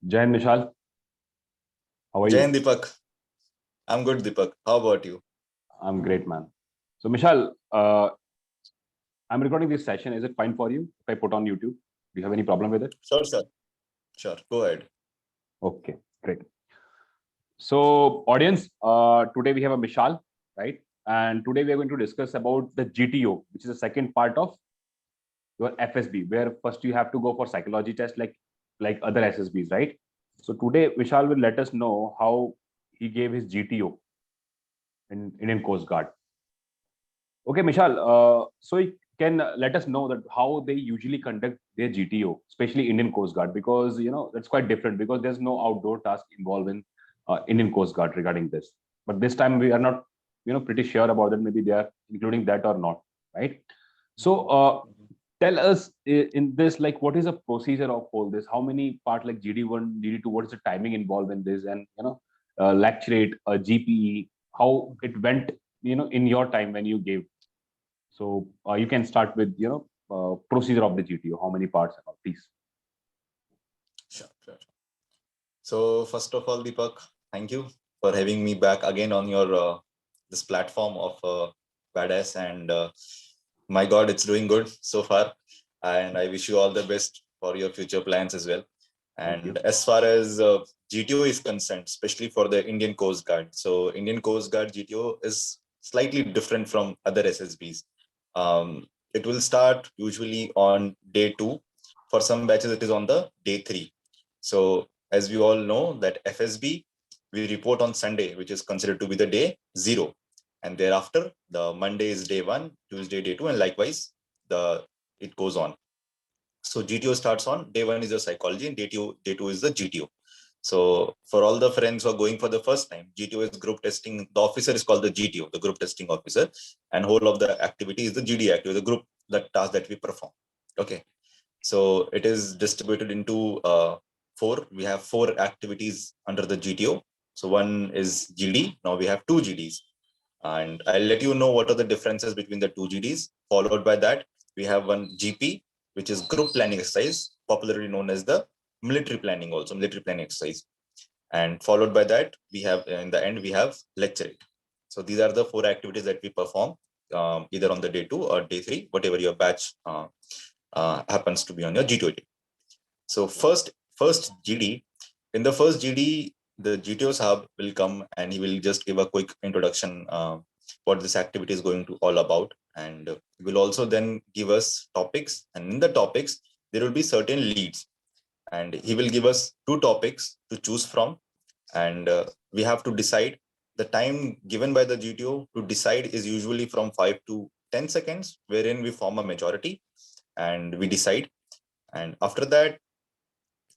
Jai Hind, Mishal. How are Jai you? Hind, Deepak. I'm good, Deepak. How about you? I'm great, man. So, Mishal, I'm recording this session. Is it fine for you if I put on YouTube? Do you have any problem with it? Sure, sir. Sure. Go ahead. Okay, great. So, audience, today we have a Mishal, right? And today we are going to discuss about the GTO, which is the second part of your FSB, where first you have to go for psychology test like other SSBs, right? So today Vishal will let us know how he gave his GTO in Indian Coast Guard. Okay, Mishal. So you can let us know that how they usually conduct their GTO, especially Indian Coast Guard, because that's quite different because there's no outdoor task involved in Indian Coast Guard regarding this. But this time we are not pretty sure about that. Maybe they are including that or not, right? So tell us in this, like, what is the procedure of all this? How many part like GD1, GD2? What is the timing involved in this? And lecturate, GPE, how it went, in your time when you gave. So you can start with procedure of the GTO. How many parts are please? Sure, sure. So first of all, Deepak, thank you for having me back again on your this platform of Badass, and my God, it's doing good so far, and I wish you all the best for your future plans as well. And as far as GTO is concerned, especially for the Indian Coast Guard, so Indian Coast Guard GTO is slightly different from other SSBs. It will start usually on day 2. For some batches, it is on the day 3. So as we all know that FSB, we report on Sunday, which is considered to be the day 0. And thereafter, the Monday is day 1, Tuesday day 2, and likewise, it goes on. So GTO starts on day 1 is the psychology, and day two is the GTO. So for all the friends who are going for the first time, GTO is group testing. The officer is called the GTO, the group testing officer, and whole of the activity is the GD activity, the group, the task that we perform. Okay. So it is distributed into 4. We have 4 activities under the GTO. So one is GD. Now we have 2 GDs. And I'll let you know what are the differences between the 2 GDs. Followed by that, we have one GP, which is group planning exercise, popularly known as the military planning exercise. And followed by that, we have, in the end, we have lecturate. So these are the 4 activities that we perform either on the day 2 or day 3, whatever your batch happens to be on your GTO. So first GD, in the first GD, the GTO Sahab will come and he will just give a quick introduction what this activity is going to all about, and will also then give us topics, and in the topics there will be certain leads, and he will give us 2 topics to choose from, and we have to decide. The time given by the GTO to decide is usually from 5 to 10 seconds, wherein we form a majority and we decide. And after that,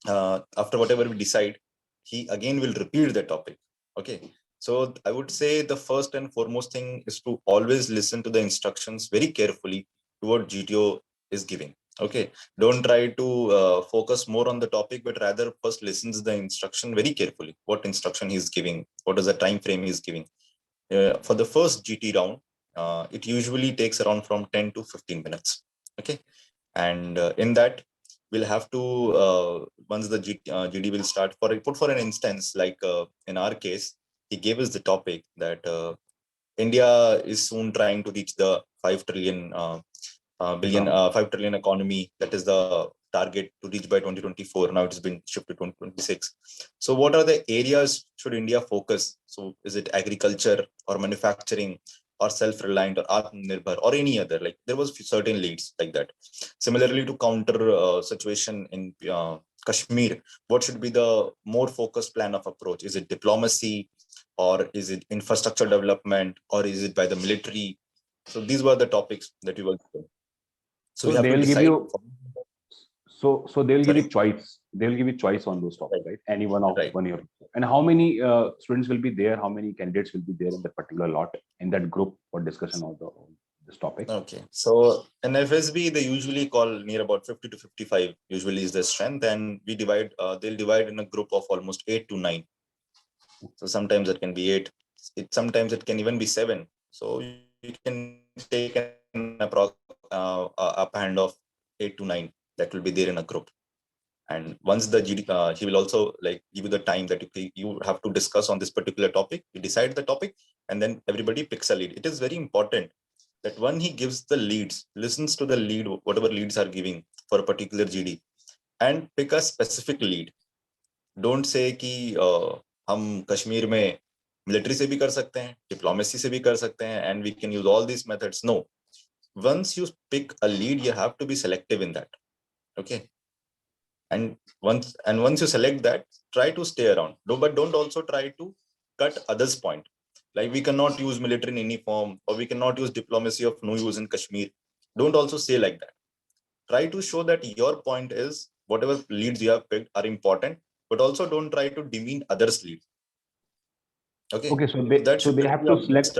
after whatever we decide, he again will repeat the topic. Okay. So I would say the first and foremost thing is to always listen to the instructions very carefully to what GTO is giving. Okay. Don't try to focus more on the topic, but rather first listen to the instruction very carefully. What instruction he's giving, what is the time frame he's giving. For the first GT round, it usually takes around from 10 to 15 minutes. Okay. And in that, we'll have to, once the GD will start, for an instance, like in our case, he gave us the topic that India is soon trying to reach the 5 trillion 5 trillion economy. That is the target to reach by 2024. Now it has been shifted to 2026. So what are the areas should India focus? So is it agriculture or manufacturing or self-reliant or Atmanirbhar or any other? Like there was certain leads like that. Similarly, to counter situation in Kashmir, what should be the more focused plan of approach? Is it diplomacy, or is it infrastructure development, or is it by the military? So these were the topics that we were given. So we have to decide. So they will give you choice. They will give you choice on those topics, right? Any one of one year. And how many students will be there? How many candidates will be there in that particular lot in that group for discussion of this topic? Okay. So in FSB, they usually call near about 50 to 55. Usually is the strength, and we divide. They'll divide in a group of almost 8 to 9. So sometimes it can be 8. Sometimes it can even be 7. So you can take an upper hand of 8 to 9 that will be there in a group. And once the GD, he will also like give you the time that you have to discuss on this particular topic. You decide the topic, and then everybody picks a lead. It is very important that when he gives the leads, listens to the lead, whatever leads are giving for a particular GD, and pick a specific lead. Don't say कि हम कश्मीर में military से भी कर सकते हैं, diplomacy से भी कर सकते हैं, and we can use all these methods. No, once you pick a lead, you have to be selective in that. Okay. And once you select that, try to stay around. But don't also try to cut others' point. Like we cannot use military in any form, or we cannot use diplomacy of no use in Kashmir. Don't also say like that. Try to show that your point is whatever leads you have picked are important, but also don't try to demean others' lead. Okay. Okay, so they have to select.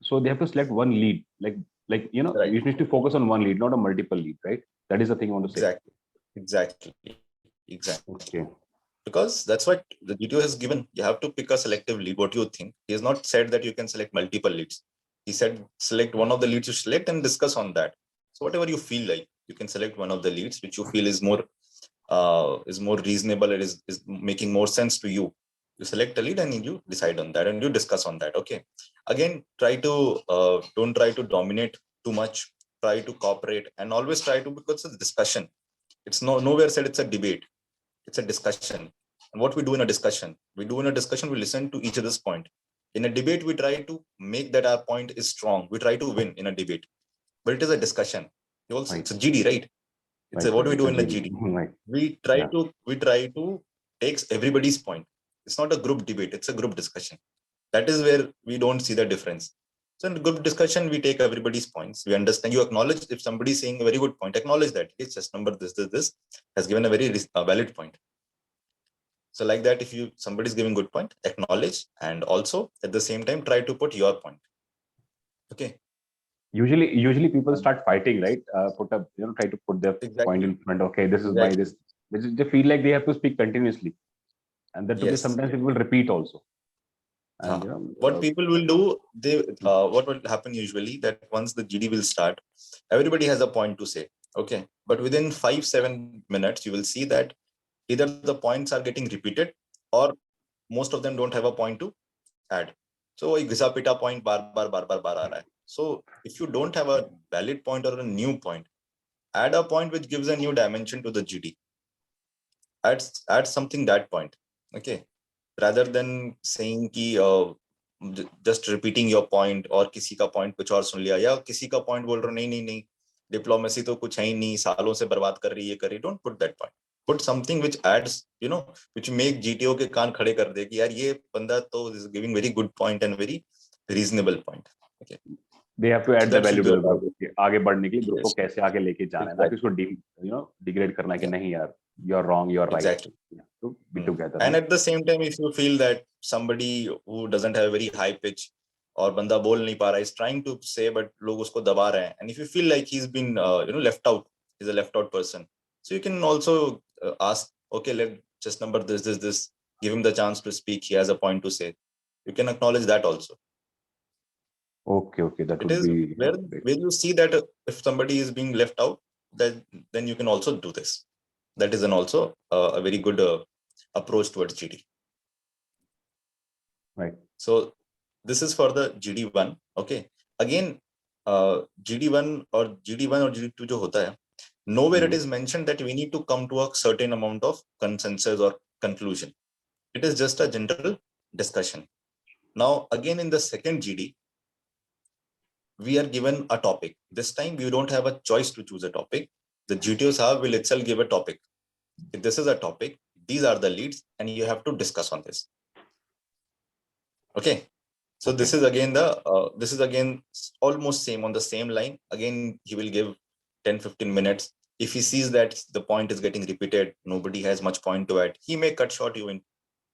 So they have to select one lead, like you know, right. You need to focus on one lead, not a multiple lead, right? That is the thing I want to say. Exactly. Okay. Because that's what the GTO has given. You have to pick a selective lead. What you think? He has not said that you can select multiple leads. He said select one of the leads you select and discuss on that. So whatever you feel like, you can select one of the leads which you feel is more reasonable. It is making more sense to you. You select a lead and you decide on that and you discuss on that. Okay. Again, try to don't try to dominate too much. Try to cooperate and always try to, because it's a discussion. It's nowhere said it's a debate. It's a discussion. And what we do in a discussion, we listen to each other's point. In a debate, we try to make that our point is strong. We try to win in a debate, but it is a discussion. It's a GD, right? It's what we do in a GD. Right. We try to take everybody's point. It's not a group debate. It's a group discussion. That is where we don't see the difference. So in group discussion, we take everybody's points. We understand. You acknowledge if somebody is saying a very good point. Acknowledge that it's just number this has given a very valid point. So like that, if somebody is giving good point, acknowledge, and also at the same time try to put your point. Okay. Usually people start fighting, right? Try to put their point in front. Okay, this is why this. They feel like they have to speak continuously, and that yes. Sometimes it will repeat also. And what people will do, what will happen usually that once the GD will start, everybody has a point to say. Okay, but within 5-7 minutes, you will see that either the points are getting repeated or most of them don't have a point to add. So a घिसा पिटा point बार बार आ रहा है. So if you don't have a valid point or a new point, add a point which gives a new dimension to the GD. Add something that point. Okay. Rather than saying कि just repeating your point or किसी का point कुछ और सुन लिया या किसी का point बोल रहा नहीं डिप्लोमेसी तो कुछ है ही नहीं, सालों से बर्बाद कर रही है कर रही. Don't put that point. Put something which adds, which make GTO के कान खड़े कर दे कि यार ये बंदा तो is giving very good point and very reasonable point. Okay. They have to add the value to the group. आगे बढ़ने के लिए ग्रुप को कैसे आगे लेके जाना है, ना कि उसको डिग्रेड करना है कि नहीं यार, you're wrong, you're right. Exactly. To be together. And at the same time, if you feel that somebody who doesn't have a very high pitch और बंदा बोल नहीं पा रहा, is trying to say but लोग उसको दबा रहे हैं, and if you feel like he's been left out, he's a left out person, so you can also ask, okay, let just number this, give him the chance to speak. He has a point to say. You can acknowledge that also. Okay, that it would is be where you see that if somebody is being left out, then you can also do this. That is also a very good approach towards GD. Right. So this is for the GD1. Okay. Again, GD1 or GD2 जो होता है, nowhere it is mentioned that we need to come to a certain amount of consensus or conclusion. It is just a general discussion. Now, again, in the second GD, we are given a topic. This time, we don't have a choice to choose a topic. The GTOs will itself give a topic. If this is a topic, these are the leads, and you have to discuss on this. Okay. So this is again almost same on the same line. Again, he will give 10-15 minutes. If he sees that the point is getting repeated, nobody has much point to add, he may cut short you in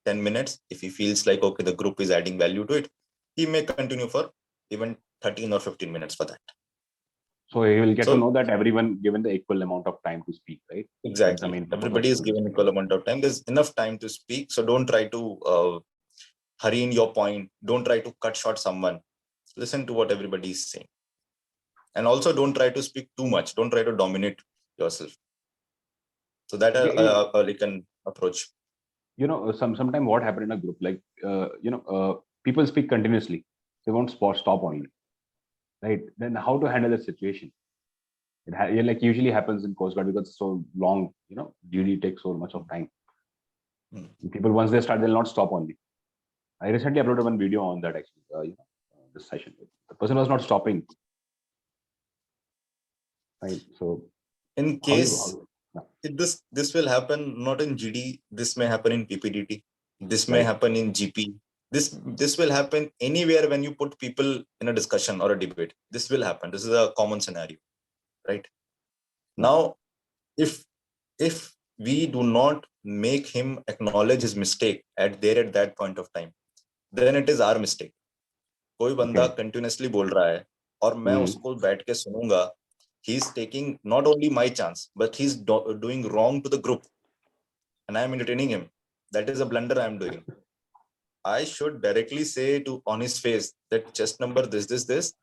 10 minutes. If he feels like, okay, the group is adding value to it, he may continue for even 13 or 15 minutes for that. So he will get to know that everyone given the equal amount of time to speak, right? Exactly. Everybody is given equal amount of time. There's enough time to speak. So don't try to hurry in your point. Don't try to cut short someone. Listen to what everybody is saying. And also don't try to speak too much. Don't try to dominate yourself. So that like an approach. Sometimes what happened in a group, like people speak continuously, they won't stop only, right? Then how to handle the situation? Like usually happens in Coast Guard because it's so long, duty takes so much of time. People, once they start, they'll not stop only. I recently uploaded one video on that actually, this session. The person was not stopping, right? So In how case yeah. this will happen not in GD, this may happen in PPDT, this may Right. happen in GP, this will happen anywhere when you put people in a discussion or a debate. This will happen. This is a common scenario, right? Now, if we do not make him acknowledge his mistake at that point of time, then it is our mistake. कोई बंदा continuously बोल रहा है और मैं उसको बैठ के सुनूंगा, he's taking not only my chance but he's doing wrong to the group and I am entertaining him. That is a blunder I am doing. I should directly say to on his face that chest number this,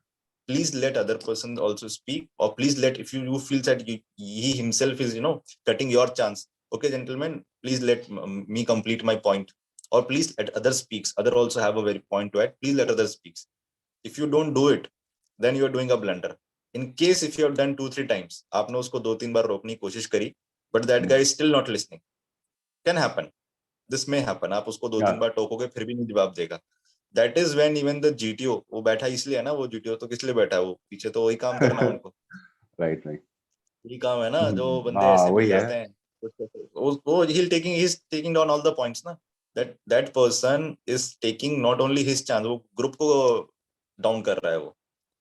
please let other person also speak, or please let, if you feel that he himself is cutting your chance, okay gentlemen, please let me complete my point, or please let others speaks, other also have a very point to add, please let others speaks. If you don't do it, then you are doing a blunder. In case if you have done 2-3 times, आपने उसको 2-3 बार रोकने की कोशिश करी, but that guy is still not listening, can happen, this may happen. आप उसको 2-3 बार टोकोगे फिर भी नहीं जवाब देगा. That is when even the GTO, वो बैठा इसलिए है ना, वो GTO तो किस लिए बैठा है, वो पीछे तो वही काम करना है उनको. right. यही काम है ना, जो बंदे ऐसे मिल जाते हैं, वो he's taking down all the points ना. That person is taking not only his chance, वो group को down कर रहा है वो.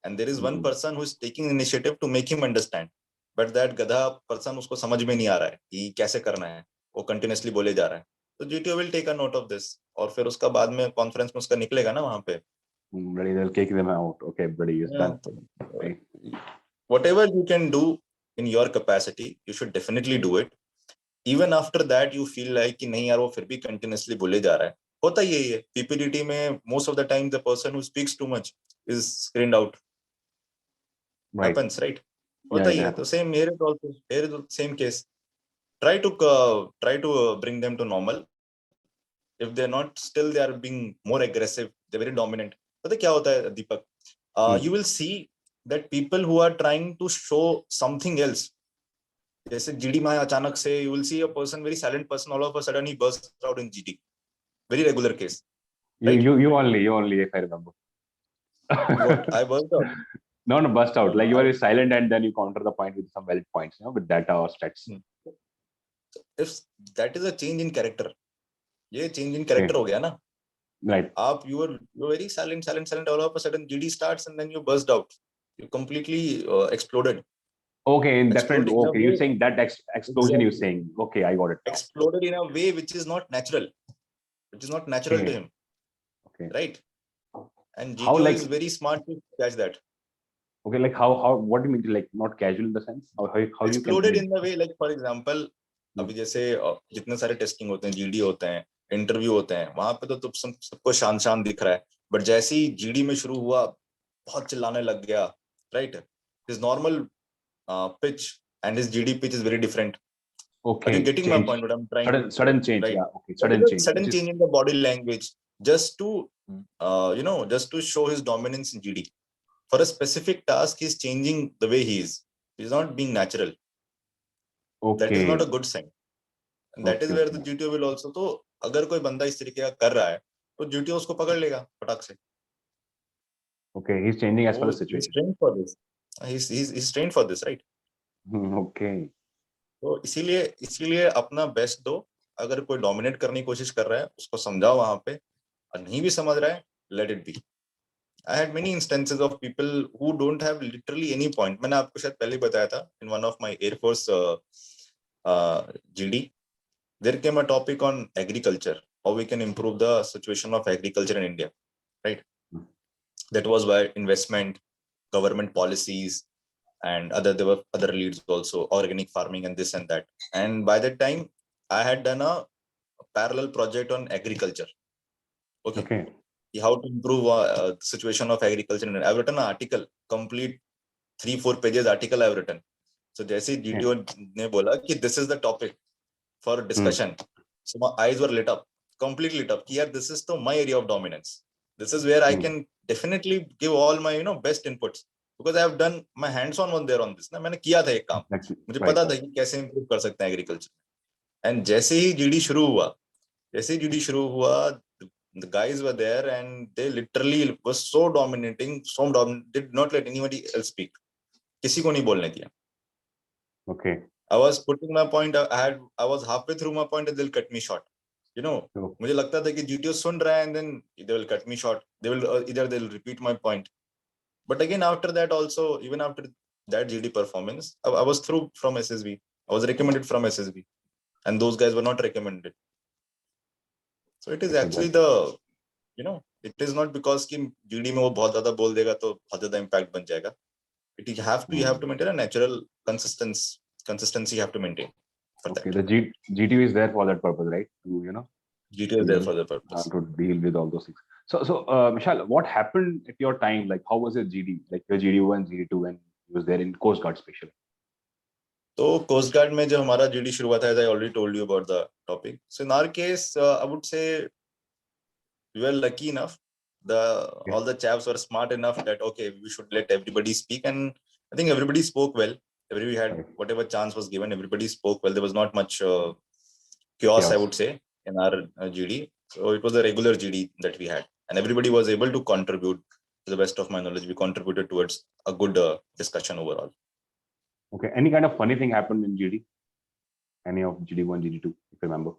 And there is one person who is taking initiative to make him understand, but that गधा person उसको समझ में नहीं आ रहा है कि कैसे करना है, वो continuously बोले जा रहा है. तो GTO will take a note of this, और फिर उसका बाद में कॉन्फ्रेंस में उसका निकलेगा ना वहां पे. They'll kick them out. Okay, buddy, it's done. Right. Whatever you can do in your capacity, you should definitely do it. Even after that you feel like कि नहीं यार वो फिर भी continuously बोले जा रहा है, होता ही यही है. PPDT में most of the time the person who speaks too much is screened out. Right. Happens, right? होता ही है. तो same here is also, here is the same case. Try to bring them to normal. If they're not, still they are being more aggressive, they're very dominant. पता क्या होता है दीपक, you will see that people who are trying to show something else, जैसे GD में अचानक से you will see a person, very silent person, all of a sudden he bursts out in GD. Very regular case. Right? You only, if I remember. What? I burst out? No, burst out. Like you are silent and then you counter the point with some valid points, with data or stats. If that is a change in character, ये change in character हो गया ना. Right. You were very silent, all of a sudden GD starts and then you burst out. You completely exploded. Okay, in different. Okay, you're saying that explosion. Exactly. You're saying. Okay, I got it. Exploded in a way which is not natural. Which is not natural to him. Okay. Right. And GTO is very smart to catch that. Okay, like how? What do you mean? Like not casual in the sense? How exploded in the way, like for example, अभी जैसे जितने सारे testing होते हैं, GD होते हैं, interview होते हैं, वहां पे तो सबको शान दिख रहा है. बट जैसे ही GD में शुरू हुआ, बहुत चिल्लाने लग गया. Right. His normal pitch and his GD pitch is very different. Okay. Are you getting my point? What I'm trying sudden change. Right? Yeah. Okay. Sudden change in the body language, just to just to show his dominance in GD. For a specific task, he's changing the way he is. He's not being natural. Okay. That is not a good sign. And that is where the GTO will also. तो अगर कोई बंदा इस तरीके का कर रहा है, तो GTO उसको पकड़ लेगा फटाक से. Okay, he's changing as per the situation. He's trained for this. He's trained for this, right? Okay. तो इसीलिए अपना बेस्ट दो. अगर कोई डोमिनेट करने की कोशिश कर रहा है, उसको समझाओ वहां पे, और नहीं भी समझ रहा है, let it be. I had many instances of people who don't have literally any point. मैंने आपको शायद पहले बताया था, in one of my AIRFORCE GD, there came a topic on agriculture, how we can improve the situation of agriculture in India, right? That was by investment, government policies, and there were other leads also, organic farming and this and that. And by that time, I had done a parallel project on agriculture. Okay. How to improve the situation of agriculture. I've written an article, complete 3-4 pages article I've written. So जैसे GTO ने बोला कि this is the topic, for discussion. So my eyes were lit up, completely lit up. Yeah, this is my area of dominance. This is where I can definitely give all my best inputs, because I have done my hands on one there on this. ना मैंने किया था एक काम, मुझे पता था कि कैसे improve कर सकते हैं एग्रीकल्चर. And जैसे ही जीडी शुरू हुआ, the guys were there and they literally was so dominating, did not let anybody else speak. किसी को नहीं बोलने दिया. Okay. I was putting my point. I was halfway through my point and they'll cut me short. मुझे लगता था कि GTO सुन रहा है and then they will cut me short. They will either they'll repeat my point. But again, after that also, even after that GD performance, I was through from SSB. I was recommended from SSB, and those guys were not recommended. So it is actually it is not because कि GD में वो बहुत ज़्यादा बोल देगा तो बहुत ज़्यादा impact बन जाएगा. You have to maintain a natural consistency you have to maintain for okay, that. The GTO is there for that purpose, right? GTO is there for the purpose. To deal with all those things. So Mishal, what happened at your time? Like, how was your GD? Like your GD1, GD2 when you was there in Coast Guard special? So Coast Guard में जो हमारा GD शुरू हुआ था, as I already told you about the topic. So in our case, I would say we were lucky enough. All the chaps were smart enough that okay, we should let everybody speak, and I think everybody spoke well. Everybody had whatever chance was given. Everybody spoke well. There was not much chaos, I would say, in our GD. So it was a regular GD that we had, and everybody was able to contribute. To the best of my knowledge, we contributed towards a good discussion overall. Okay. Any kind of funny thing happened in GD? Any of GD1, GD2, if you remember?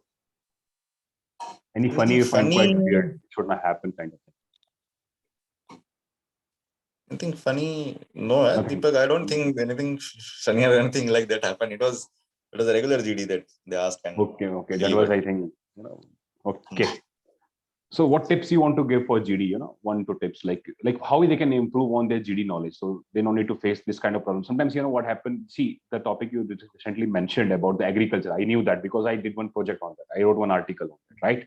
Any funny you find quite weird? It should not happen, kind of thing. Anything funny? No, Deepak, I don't think anything funny or anything like that happened. It was a regular GD that they asked. And okay. That was, I think, okay. So what tips you want to give for GD, 1 2 tips, like how they can improve on their GD knowledge so they don't need to face this kind of problem. Sometimes, what happened, see the topic you recently mentioned about the agriculture. I knew that because I did one project on that. I wrote one article on that, right?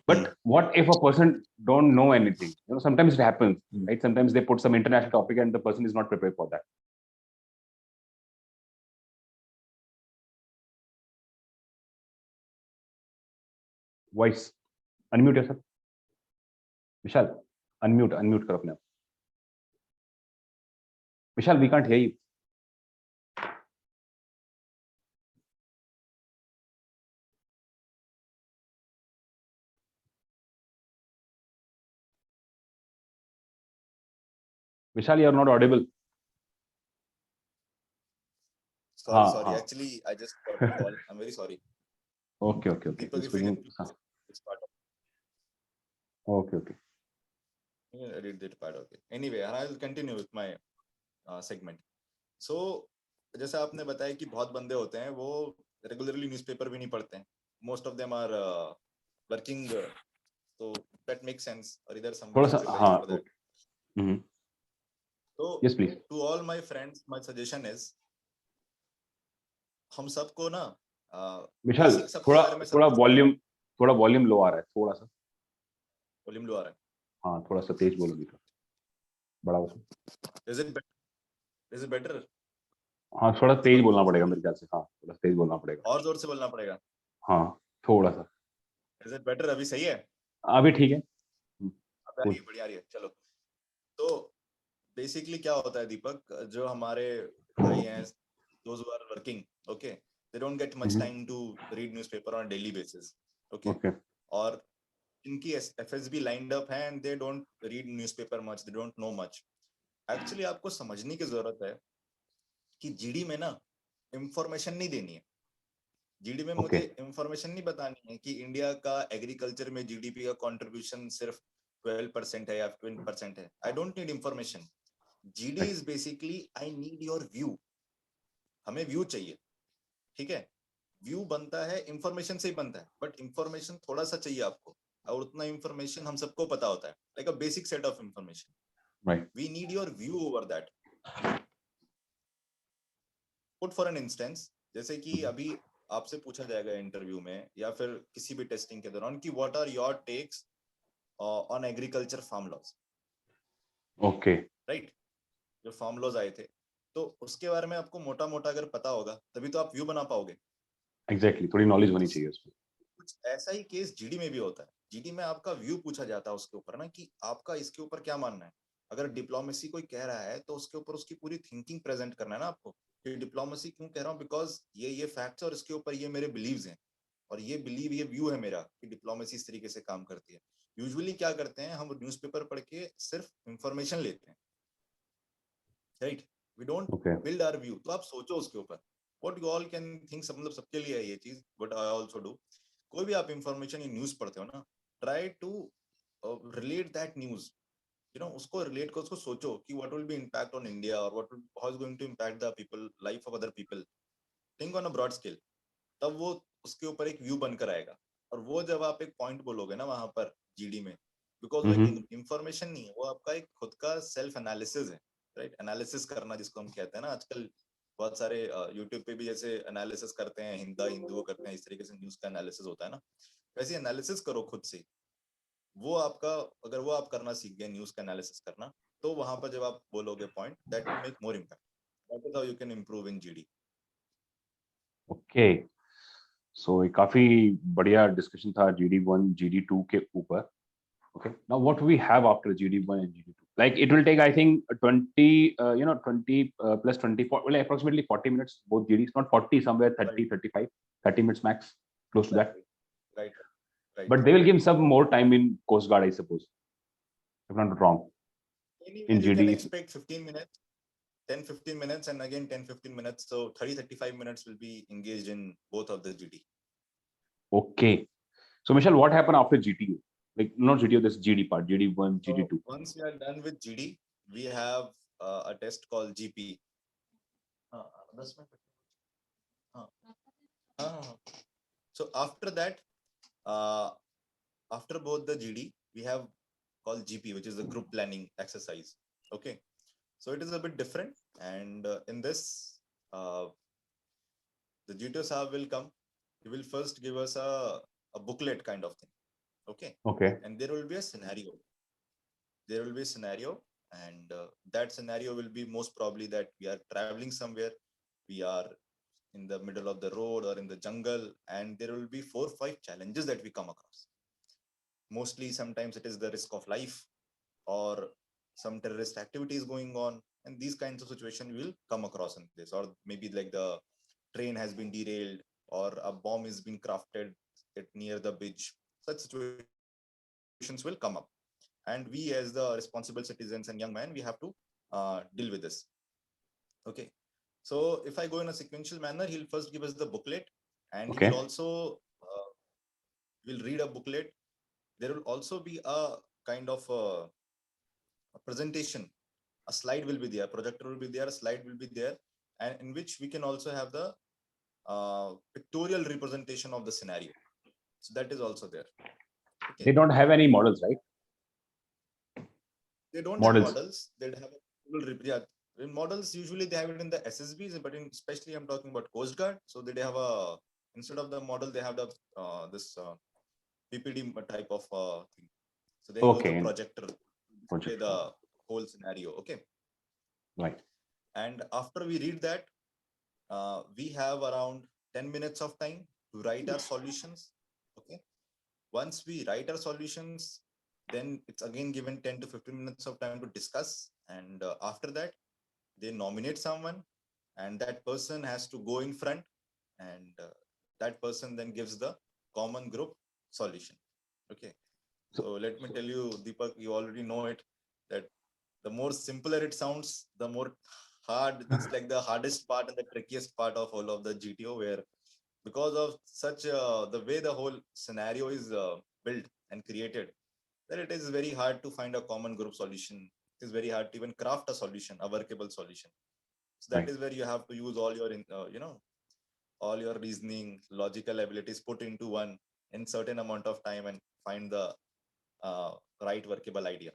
But what if a person don't know anything? Sometimes it happens, right? Sometimes they put some international topic and the person is not prepared for that. Voice. Unmute yourself. Vishal, unmute karo apne aap. Vishal, we can't hear you. Vishal, you are not audible. Sorry. Actually, I just got a call. I'm very sorry. Okay. Deepak, if we can it's part of. Okay. I did that part. Okay. Anyway, I'll continue with my segment. So, जैसे आपने बताया कि बहुत बंदे होते हैं वो regularly newspaper भी नहीं पढ़ते हैं. Most of them are working, so that makes sense. और इधर somebody is preparing for that. So yes, please. To all my friends, my suggestion is हम सबको ना विशाल थोड़ा वॉल्यूम लो आ रहा है, थोड़ा सा वॉल्यूम लो आ रहा है. हाँ, थोड़ा सा तेज बोलो बेटा, बड़ा हो. Is it better? हाँ, थोड़ा तेज बोलना पड़ेगा मेरे ख्याल से. हाँ, थोड़ा तेज बोलना पड़ेगा और जोर से बोलना पड़ेगा. हाँ, थोड़ा सा. Is it better? अभी सही है? अभी ठीक है. अभी बढ़िया आ रही है. चलो, तो बेसिकली क्या होता है दीपक, जो हमारे भाई हैं, those who are working, okay, they don't get much time to read newspaper on a daily basis, okay. और इनकी FSB lined up है and they don't read newspaper much, they don't know much. Actually आपको समझने की जरूरत है कि GD में ना इंफॉर्मेशन नहीं देनी है. GD में मुझे इंफॉर्मेशन नहीं बतानी है कि इंडिया का एग्रीकल्चर में GDP का कंट्रीब्यूशन सिर्फ 12% है या 20% है. I don't need information. GD is basically I need your view. हमें व्यू चाहिए, ठीक है. व्यू बनता है इंफॉर्मेशन से ही बनता है, बट इंफॉर्मेशन थोड़ा सा चाहिए आपको, और उतना इंफॉर्मेशन हम सबको पता होता है, like a basic set of information. We need your view over that. Put for an instance, जैसे कि अभी आपसे पूछा जाएगा इंटरव्यू में या फिर किसी भी टेस्टिंग के दौरान कि what are your takes on agriculture farm laws. Okay, right. जो फार्म लॉज आए थे, तो उसके बारे में आपको मोटा मोटा अगर पता होगा तभी तो आप व्यू बना पाओगे. एग्जैक्टली, थोड़ी नॉलेज होनी चाहिए उसमें। कुछ ऐसा ही केस जीडी में भी होता है। जीडी में आपका व्यू पूछा जाता है उसके ऊपर ना, कि आपका इसके ऊपर क्या मानना है। अगर डिप्लोमेसी कोई कह रहा है तो उसके ऊपर उसकी पूरी थिंकिंग प्रेजेंट करना है ना आपको, कि डिप्लोमेसी क्यों कह रहा हूँ, बिकॉज ये फैक्ट्स और इसके ऊपर ये मेरे बिलीव्स हैं, और ये बिलीव, ये व्यू है मेरा कि डिप्लोमेसी इस तरीके से काम करती है। यूजुअली क्या करते हैं हम, न्यूज़पेपर पढ़ के सिर्फ इंफॉर्मेशन लेते हैं, right, we don't okay, build our view. तो आप सोचो उसके ऊपर, what you all can think, मतलब सबके लिए है ये चीज, बट आई आल्सो डू। कोई भी आप इंफॉर्मेशन या न्यूज पढ़ते हो ना, try to relate that news, you know, उसको रिलेट करो, उसको सोचो कि what will be impact on India, और what how is going to impact the people, life of other people, think on a broad scale. तब वो उसके ऊपर एक व्यू बनकर आएगा। और वो जब आप एक पॉइंट बोलोगे ना वहां पर जीडी में, बिकॉज वो एक इंफॉर्मेशन नहीं है, वो आपका एक खुद का सेल्फ एनालिसिस है, राइट, एनालिसिस करना जिसको हम कहते हैं ना आजकल। बहुत सारे यूट्यूब पे भी जैसे एनालिसिस करते हैं, हिंदुओं करते हैं, इस तरीके से न्यूज का एनालिसिस होता है ना, वैसे एनालिसिस करो खुद से। वो आपका, अगर वो आप करना सीख गए न्यूज का एनालिसिस करना, तो वहां पर जब आप बोलोगे point, that will make more impact, that is how you can improve in GD. Okay. So ये काफी बढ़िया डिस्कशन था GD1 GD2 के ऊपर। Okay. Now, what we have after GD1 and GD2? Like it will take, I think, 20, 20 plus 24, well, approximately 40 minutes, both GDs, not 40, somewhere 30, Right, 35, 30 minutes max, close to that. right, right. But they will give some more time in Coast Guard, I suppose, if I'm not wrong, Anywhere in you can GD. expect 15 minutes, 10, 15 minutes, and again 10, 15 minutes. So 30, 35 minutes will be engaged in both of the GD. Okay. So, Michelle, what happened after GTU? Like, not GTU, this GD part, GD1, So GD2. once we are done with GD, we have a test called GP. That's my So after that, uh, after both the GD, we have called GP, which is the group planning exercise. Okay. So it is a bit different. And in this, the GTO Saab will come. He will first give us a booklet kind of thing. Okay. Okay. And there will be a scenario. There will be a scenario. And that scenario will be most probably that we are traveling somewhere. We are in the middle of the road or in the jungle. And there will be 4 or 5 challenges that we come across. Mostly, sometimes it is the risk of life or some terrorist activities going on. And these kinds of situations will come across in this. Or maybe like the train has been derailed or a bomb is being crafted at near the bridge. Such situations will come up, and we as the responsible citizens and young men, we have to deal with this. Okay, so if I go in a sequential manner, he'll first give us the booklet, and he will also will read a booklet. There will also be a kind of a presentation. A slide will be there, projector will be there, a slide will be there, and in which we can also have the pictorial representation of the scenario. So that is also there. Okay. They don't have any models, right? They don't Models. have models. They have in models. Usually they have it in the SSBs, but in especially I'm talking about Coast Guard. So they have a, instead of the model, they have the this PPD type of thing. So they use the projector to display the whole scenario. Okay. Right. And after we read that, we have around 10 minutes of time to write our solutions. Okay. Once we write our solutions, then it's again given 10 to 15 minutes of time to discuss. And after that, they nominate someone, and that person has to go in front, and that person then gives the common group solution. Okay. So let me tell you, Deepak, you already know it, that the more simpler it sounds, the more hard. It's like the hardest part and the trickiest part of all of the GTO, where because of such the way the whole scenario is built and created, that it is very hard to find a common group solution. It is very hard to even craft a solution, a workable solution. So that is where you have to use all your all your reasoning, logical abilities put into one in certain amount of time and find the right workable idea.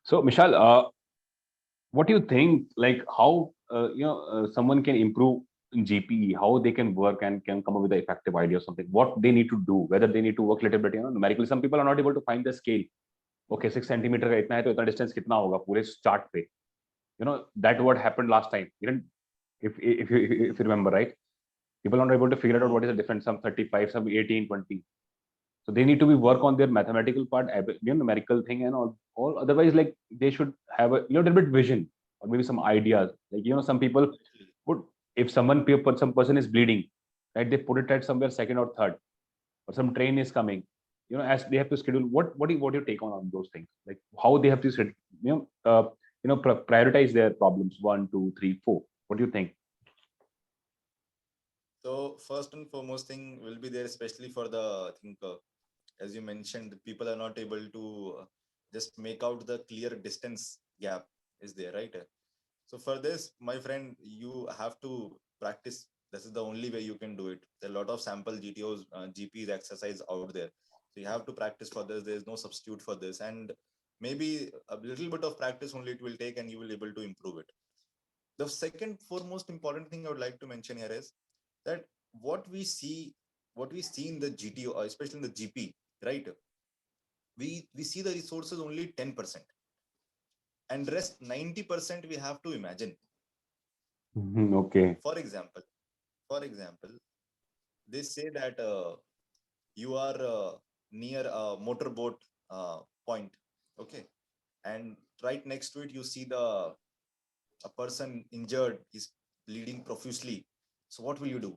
So Mishal, what do you think, like how someone can improve in GPE, how they can work and can come up with an effective idea or something, what they need to do, whether they need to work little bit, numerically. Some people are not able to find the scale. Okay, 6 centimeter का इतना है तो इतना distance कितना होगा पूरे chart पे, that what happened last time, if you remember, right? People are not able to figure out what is the difference, some 35, some 18, 20. So they need to be work on their mathematical part, numerical thing and all. Otherwise, like they should have a little bit vision or maybe some ideas. Like, some people put, if some person is bleeding, right, they put it at somewhere second or third, or some train is coming, as they have to schedule. What do you take on those things? Like how they have to prioritize their problems, 1, 2, 3, 4. What do you think? So first and foremost thing will be there, especially for the, I think, as you mentioned, people are not able to just make out the clear distance gap is there, right? So for this, my friend, you have to practice. This is the only way you can do it. There are a lot of sample GTOs, GPs exercise out there. So you have to practice for this. There is no substitute for this. And maybe a little bit of practice only it will take and you will be able to improve it. The second foremost important thing I would like to mention here is that what we see in the GTO, especially in the GP, right? We see the resources only 10%, and rest 90% we have to imagine. Okay. For example, they say that you are near a motorboat point, okay, and right next to it you see a person injured, is bleeding profusely. So what will you do?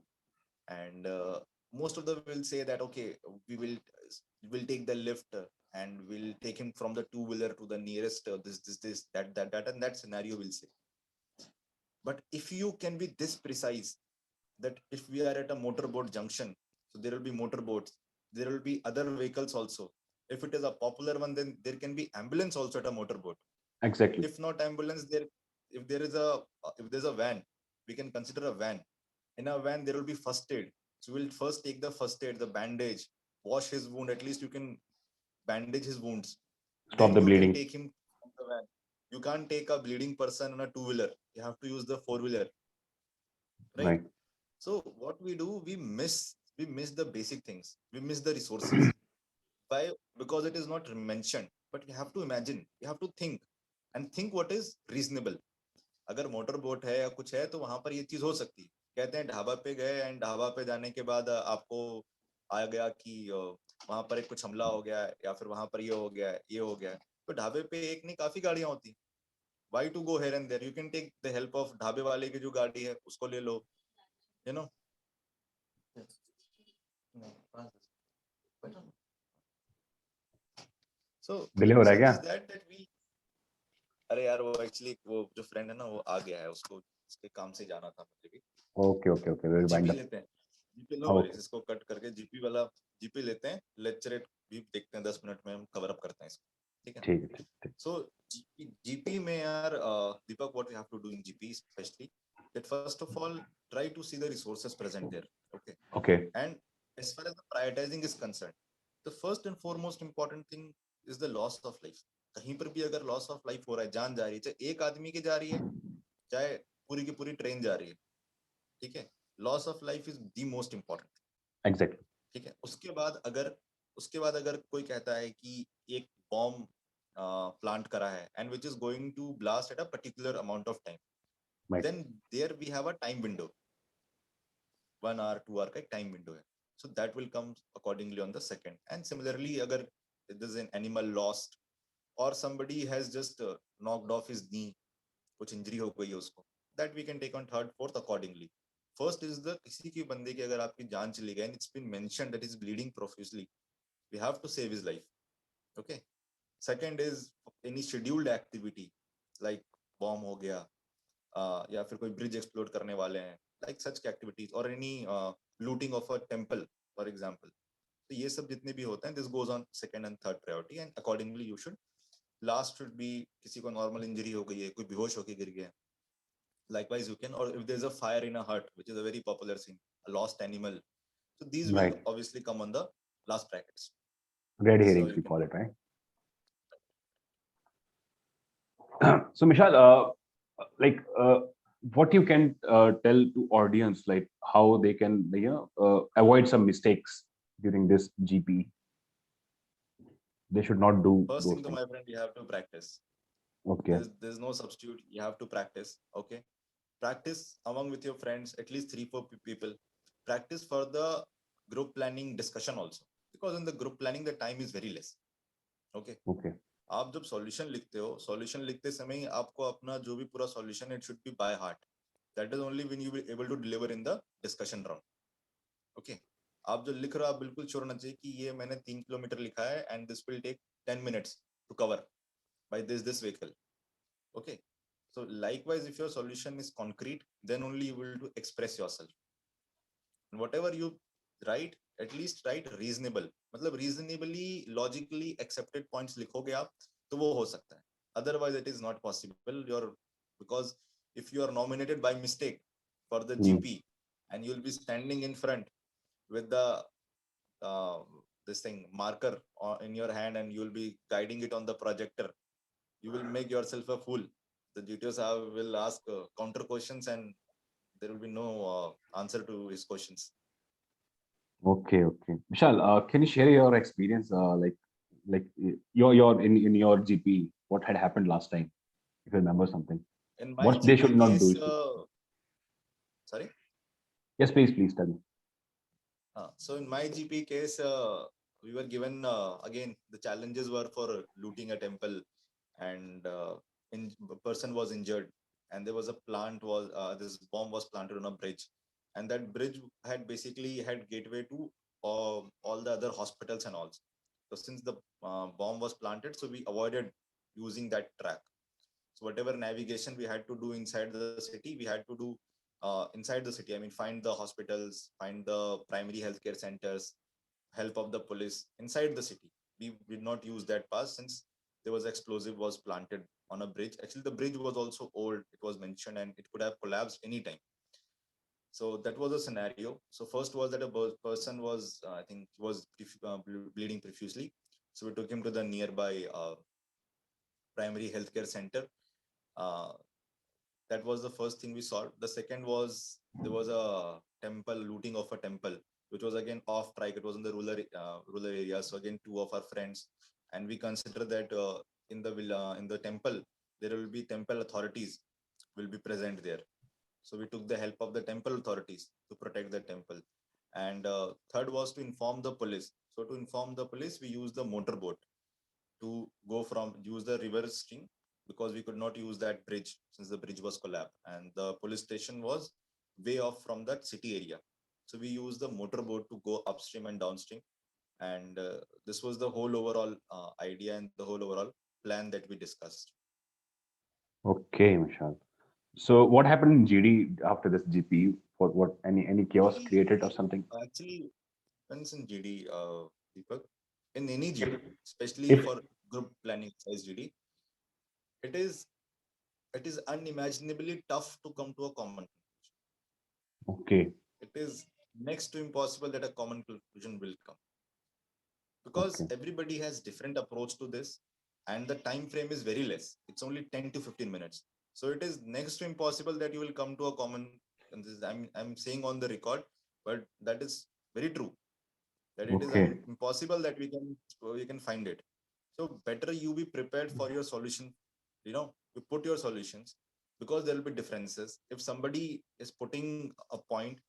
And most of them will say that okay, we will take the lift and we'll take him from the two-wheeler to the nearest this that, and that scenario will say. But if you can be this precise, that if we are at a motorboat junction, so there will be motorboats, there will be other vehicles also. If it is a popular one, then there can be ambulance also at a motorboat. Exactly. If not ambulance, if there's a van, we can consider a van. In a van there will be first aid. So we'll first take the first aid, the bandage, wash his wound. At least you can bandage his wounds. Stop Then the you can bleeding. take him from the van. You can't take a bleeding person on a two-wheeler. You have to use the four-wheeler. Right? So what we do, we miss the basic things. We miss the resources. Why? Because it is not mentioned. But you have to imagine. You have to think, and think what is reasonable. अगर motor boat है या कुछ है तो वहां पर ये चीज हो सकती है. कहते हैं ढाबा पे गए एंड ढाबा पे जाने के बाद आपको आ गया कि वहां पर एक कुछ हमला हो गया है या फिर वहां पर ये हो गया है. तो ढाबे पे एक नहीं काफी गाड़ियां होती. Why to go here and there? You can take the help of ढाबे वाले की जो गाड़ी है उसको ले लो. You know. So डिले हो रहा है क्या? that we, अरे यार वो एक्चुअली वो जो फ्रेंड है ना वो आ गया है, उसको उसके काम से जाना था मुझे भी. Okay will wind GP up. लेते हैं. जीपी नो वरीज, इसको कट करके जीपी लेते हैं. लेक्चरेट भी देखते हैं, 10 मिनट में हम कवर अप करते हैं इसको. ठीक है. ठीक. सो जीपी में यार Deepak, what we have to do in GP specially, that first of all try to see the resources present there. Okay. And as far as the prioritizing is concerned, the first and foremost important thing is the loss of life. कहीं पर भी अगर loss of life हो रहा है, जान जा रही है, चाहे एक आदमी की जा रही है, चाहे पूरी की पूरी ट्रेन जा रही है, ठीक है, loss of life is the most important. Exactly. ठीक है. उसके बाद अगर कोई कहता है कि एक बॉम्ब प्लांट करा है and which is going to blast at a particular amount of time, then there we have a time window, 1 hour 2 hour का एक time window है. So that will come accordingly on the second. And similarly, अगर there's an animal lost or somebody has just knocked off his knee, कुछ injury हो गई है उसको, that we can take on third fourth accordingly. First is the किसी की बंदे की अगर आपकी जान चली गई and it's been mentioned that he's bleeding profusely, we have to save his life. Okay. Second is any scheduled activity like bomb हो गया, या फिर कोई ब्रिज एक्सप्लोर करने वाले हैं, like such activities, or any looting of a temple for example. तो ये सब जितने भी होते हैं, this goes on second and third priority, and accordingly you should, last should be किसी को नॉर्मल इंजरी हो गई है, कोई बेहोश होके गिर गया, likewise you can, or if there's a fire in a hut, which is a very popular scene, a lost animal, so these will obviously come on the last brackets. Red herrings, we call it, right? So Mishal, what you can tell to audience, like how they can avoid some mistakes during this GP? They should not do first those thing, things. my friend, you have to practice. Okay. There's no substitute. You have to practice. Okay. Practice among with your friends, at least 3-4 people. practice for the group planning discussion also, because in the group planning the time is very less. Okay. Okay. आप जब solution लिखते हो, solution लिखते समय ही आपको अपना जो भी पूरा solution it should be by heart. That is only when you will able to deliver in the discussion round. Okay. आप जो लिख रहे हो आप बिल्कुल श्योर होना चाहिए कि ये मैंने 3 किलोमीटर लिखा है and this will take 10 minutes to cover by this vehicle. Okay. So likewise, if your solution is concrete, then only you will to express yourself. And whatever you write, at least write reasonable. मतलब reasonably, logically accepted points लिखोगे आप, तो वो हो सकता है. Otherwise, it is not possible. Because if you are nominated by mistake for the GP, and you'll be standing in front with the this thing marker in your hand, and you'll be guiding it on the projector, you will make yourself a fool. The GTOs will ask counter questions, and there will be no answer to his questions. Okay. Okay. Mishal, can you share your experience, like your in your GP, what had happened last time, if you remember something? In my What they GP should not case, do? sorry. Yes, please tell me. So in my GP case, we were given again the challenges were for looting a temple, and a person was injured, and there was a plant was this bomb was planted on a bridge, and that bridge had basically had gateway to all the other hospitals and all. So since the bomb was planted, so we avoided using that track. So whatever navigation we had to do inside the city, we had to do inside the city. I mean, find the hospitals, find the primary healthcare centers, help of the police inside the city. We did not use that pass since there was explosive was planted on a bridge. Actually, the bridge was also old. It was mentioned, and it could have collapsed anytime. So that was a scenario. So first was that a person was, I think, was bleeding profusely. So we took him to the nearby primary healthcare center. Uh, that was the first thing we saw. The second was there was a temple, looting of a temple, which was again off track. It was in the rural area. So again, two of our friends, and we consider that in the temple there will be temple authorities will be present there. So we took the help of the temple authorities to protect the temple. And third was to inform the police. So to inform the police, we used the motorboat to go from use the river stream, because we could not use that bridge since the bridge was collapsed and the police station was way off from that city area. So we used the motorboat to go upstream and downstream. And this was the whole overall idea and the whole overall plan that we discussed. Okay, Mishal. So what happened in GD after this GP? What any chaos created or something? Actually, once in GD, Deepak, in any GD, especially If for group planning size GD, it is unimaginably tough to come to a common conclusion. okay, It is next to impossible that a common conclusion will come, because okay, everybody has different approach to this, and the time frame is very less. It's only 10 to 15 minutes. So it is next to impossible that you will come to a common. And this, I'm saying on the record, but that is very true. That it is okay, impossible that we can find it. So better you be prepared for your solution. You put your solutions, because there will be differences. If somebody is putting a point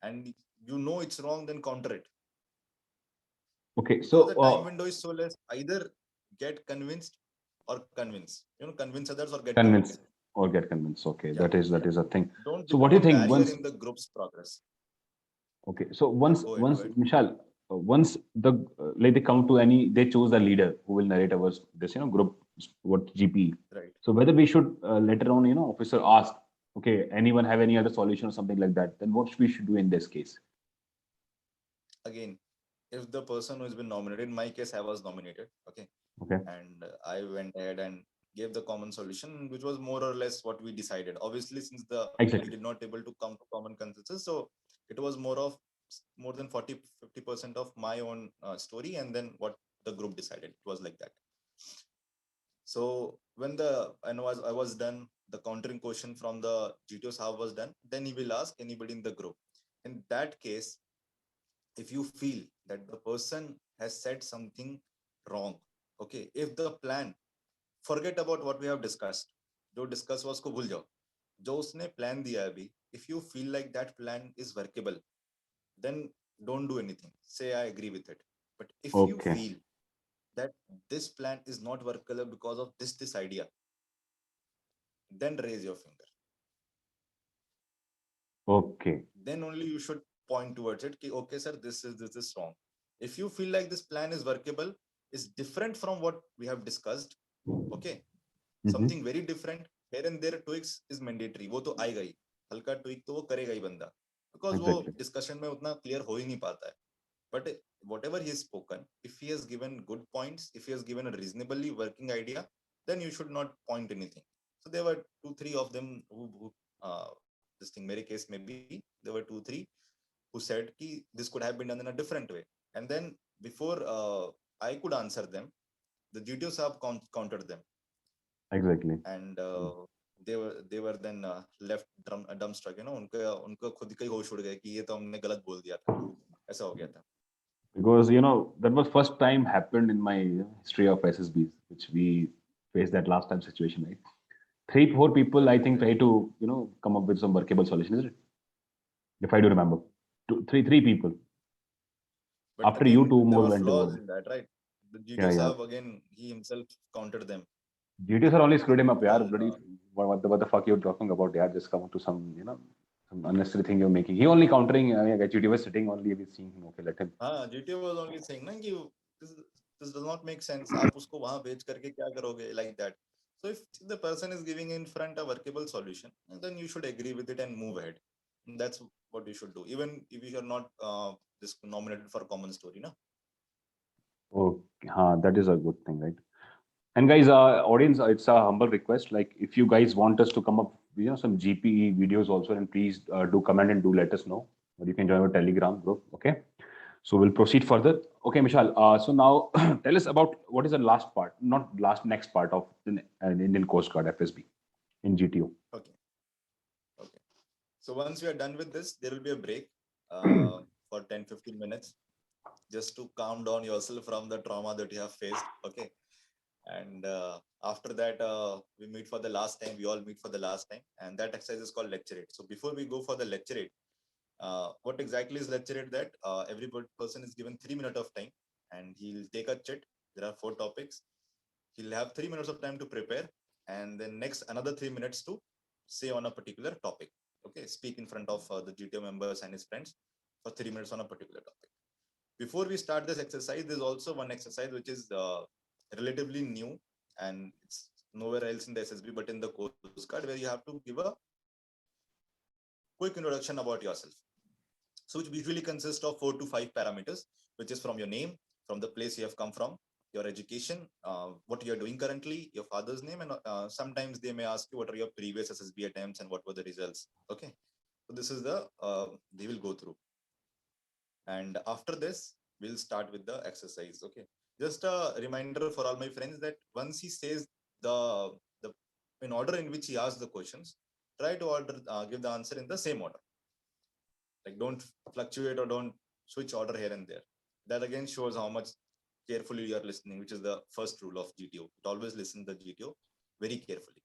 and it's wrong, then counter it, okay. because the So time window is so less. Either get convinced or convince. Convince others or get convince convinced. or get convinced. Okay, Yeah, that is a thing. don't So what become do a you think barrier once? in the group's progress. Okay, so Yeah, once go ahead, go once ahead. Michelle, once the like they come to any, they choose the leader who will narrate our this group what GP. Right. So whether we should later on officer ask, okay, anyone have any other solution or something like that, then what we should do in this case? Again, if the person who has been nominated, in my case, I was nominated. Okay. Okay, And I went ahead and gave the common solution, which was more or less what we decided. Obviously, since we exactly. did not able to come to common consensus, so it was more than 40-50% of my own story, and then what the group decided. It was like that. So when I was done, the countering question from the GTO Saab was done, then he will ask anybody in the group. In that case, if you feel that the person has said something wrong, okay, if the plan, forget about what we have discussed, जो discuss was को भूल जाओ, जो उसने plan दिया अभी, if you feel like that plan is workable, then don't do anything. Say I agree with it. But if you Okay. feel that this plan is not workable because of this idea, then raise your finger. Okay. Then only you should point towards it. Ki, okay, sir, this is wrong. If you feel like this plan is workable, is different from what we have discussed, okay, something very different, here and there tweaks is mandatory. वो तो आएगा ही, हल्का tweak तो वो करेगा ही बंदा, because वो Exactly. discussion में उतना clear हो ही नहीं पाता है. But whatever he has spoken, if he has given good points, if he has given a reasonably working idea, then you should not point anything. So there were 2-3 of them who this thing, mere case maybe there were 2-3 who said ki this could have been done in a different way. And then before I could answer them, the GTO sahab countered them. Exactly. And they were then left dumbstruck, you know, उनका खुद का ही होश उड़ गया कि ये तो हमने गलत बोल दिया था, ऐसा हो गया था. Because that was first time happened in my history of SSBs, which we faced that last time situation, right? 3-4 people, I think, try to come up with some workable solution, isn't it? If I do remember, three people. But After again, you, two there more were went flaws over. in that, right? The GTO Yeah, yeah. sahab again, he himself countered them. GTO sir only screwed him up, yaar. And, Bloody, what the fuck you're talking about, yaar? Just come to some, some unnecessary thing you're making. He only countering. I mean, GTO was sitting only, we seeing him. Okay, let him. GTO was only saying, na, कि this does not make sense. आप उसको वहाँ भेज करके क्या करोगे, like that. So if the person is giving in front a workable solution, then you should agree with it and move ahead. And that's what you should do, even if you are not this nominated for common story, na. Okay, that is a good thing, right? And guys, audience, it's a humble request. Like, if you guys want us to come up, some GPE videos also, and please do comment and do let us know. Or you can join our Telegram group. Okay. So we'll proceed further. Okay, Mishal. So now tell us about what is the last part, not last, next part of the Indian Coast Guard FSB in GTO. Okay. So once we are done with this, there will be a break for 10-15 minutes, just to calm down yourself from the trauma that you have faced. Okay. And after that, we meet for the last time. We all meet for the last time. And that exercise is called lecturette. So before we go for the lecturette, what exactly is lecturette? That every person is given 3 minutes of time, and he'll take a chit. There are 4 topics. He'll have 3 minutes of time to prepare, and then next another 3 minutes to say on a particular topic. Okay, speak in front of the GTO members and his friends for 3 minutes on a particular topic. Before we start this exercise, there's also one exercise which is relatively new, and it's nowhere else in the SSB but in the Coast Guard, where you have to give a quick introduction about yourself. So which usually consists of 4 to 5 parameters, which is from your name, from the place you have come from, your education, what you're doing currently, your father's name, and sometimes they may ask you what are your previous SSB attempts and what were the results. Okay, so this is the they will go through, and after this we'll start with the exercise. Okay, just a reminder for all my friends that once he says the in order in which he asks the questions, try to give the answer in the same order. Like, don't fluctuate or don't switch order here and there. That again shows how much carefully you are listening, which is the first rule of GTO. Always listen to the GTO very carefully.